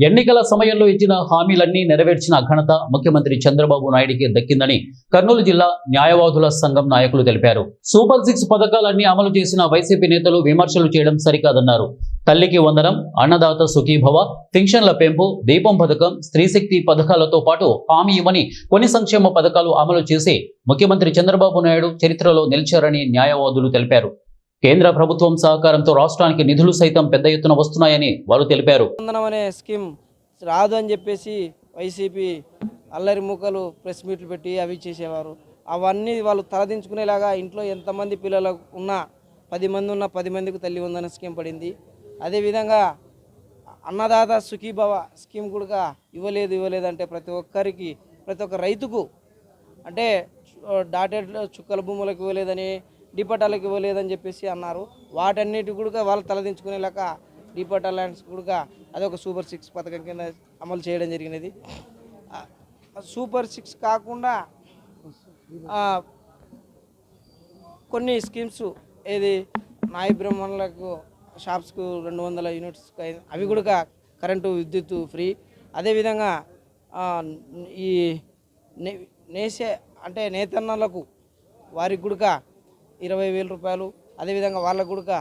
ఎన్నికల సమయంలో ఇచ్చిన హామీలన్నీ నెరవేర్చిన ఘనత ముఖ్యమంత్రి చంద్రబాబు నాయుడికి దక్కిందని కర్నూలు జిల్లా న్యాయవాదుల సంఘం నాయకులు తెలిపారు. సూపర్ 6 పథకాలన్నీ అమలు చేసిన వైసీపీ నేతలు విమర్శలు చేయడం సరికాదన్నారు. తల్లికి వందనం, అన్నదాత సుఖీభవ, పింఛన్ల పెంపు, దీపం పథకం, స్త్రీశక్తి పథకాలతో పాటు హామీ ఇవ్వని కొన్ని సంక్షేమ పథకాలు అమలు చేసి ముఖ్యమంత్రి చంద్రబాబు నాయుడు చరిత్రలో నిలిచారని న్యాయవాదులు తెలిపారు. కేంద్ర ప్రభుత్వం సహకారంతో రాష్ట్రానికి నిధులు సైతం పెద్ద ఎత్తున వస్తున్నాయని వారు తెలిపారు. అనే స్కీమ్ రాదు అని చెప్పేసి వైసీపీ అల్లరి మూకలు ప్రెస్ మీట్లు పెట్టి అవి చేసేవారు. అవన్నీ వాళ్ళు తలదించుకునేలాగా ఇంట్లో ఎంతమంది పిల్లలు ఉన్నా 10 మంది ఉన్న 10 మందికి తల్లి ఉందనే స్కీమ్ పడింది. అదేవిధంగా అన్నదాత సుఖీభవ స్కీమ్ కూడా ఇవ్వలేదు అంటే ప్రతి ఒక్క రైతుకు అంటే డాటెడ్ చుక్కల భూములకు ఇవ్వలేదని, డిపటాలకు ఇవ్వలేదని చెప్పేసి అన్నారు. వాటన్నిటి కూడా వాళ్ళు తలదించుకునేలాగా డిపటా ల్యాండ్స్ కూడా అదొక సూపర్ 6 పథకం కింద అమలు చేయడం జరిగినది. సూపర్ 6 కాకుండా కొన్ని స్కీమ్స్ ఏది నాయ బ్రాహ్మణులకు షాప్స్కు 200 యూనిట్స్ అవి కూడా కరెంటు విద్యుత్ ఫ్రీ. అదేవిధంగా ఈ నేతన్నలకు వారికి కూడా 20,000 రూపాయలు, అదేవిధంగా వాళ్ళకు కూడా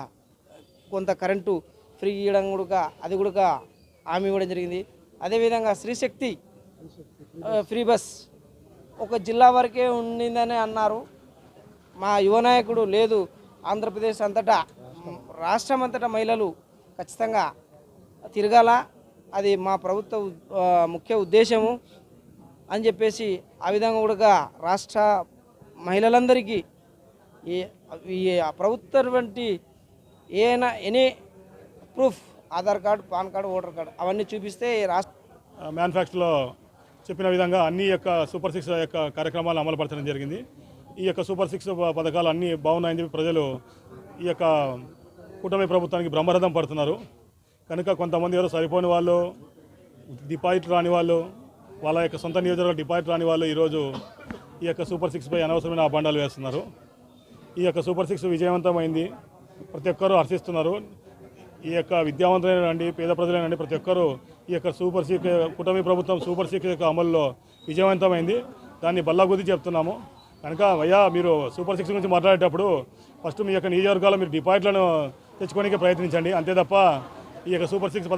కొంత కరెంటు ఫ్రీ ఇవ్వడం కూడా అది కూడా హామీ ఇవ్వడం జరిగింది. అదేవిధంగా స్త్రీశక్తి ఫ్రీ బస్ ఒక జిల్లా వరకే ఉండిందని అన్నారు. మా యువ నాయకుడు లేదు, ఆంధ్రప్రదేశ్ అంతటా రాష్ట్రం అంతటా మహిళలు ఖచ్చితంగా తిరగాల, అది మా ప్రభుత్వ ముఖ్య ఉద్దేశము అని చెప్పేసి ఆ విధంగా కూడా రాష్ట్ర మహిళలందరికీ ఈ ప్రభుత్వం వంటి any proof Aadhaar card, pan card, voter card అవన్నీ చూపిస్తే రాష్ట్ర మ్యానుఫ్యాక్చర్లో చెప్పిన విధంగా అన్ని సూపర్ 6 కార్యక్రమాలు అమలుపరచడం జరిగింది. ఈ సూపర్ 6 పథకాలు అన్నీ బాగున్నాయని చెప్పి ప్రజలు ఈ కూటమి ప్రభుత్వానికి బ్రహ్మరథం పడుతున్నారు. కనుక కొంతమంది ఎవరు సరిపోని వాళ్ళు, డిపాజిట్ రాని వాళ్ళు, వాళ్ళ సొంత నియోజకవర్గ డిపాజిట్ రాని వాళ్ళు ఈరోజు ఈ సూపర్ 6పై అనవసరమైన అభాండాలు వేస్తున్నారు. ఈ సూపర్ 6 విజయవంతమైంది, ప్రతి ఒక్కరూ హర్షిస్తున్నారు. ఈ విద్యావంతులైనండి, పేద ప్రజలైనండి, ప్రతి ఒక్కరూ ఈ సూపర్ 6 కూటమి ప్రభుత్వం సూపర్ 6 అమలులో విజయవంతమైంది. దాన్ని బల్లగుద్ది చెప్తున్నాము. కనుక అయ్యా, మీరు సూపర్ 6 గురించి మాట్లాడేటప్పుడు ఫస్ట్ మీ నియోజకవర్గాల్లో మీరు డిపాజిట్లను తెచ్చుకోవడానికి ప్రయత్నించండి. అంతే తప్ప ఈ సూపర్ 6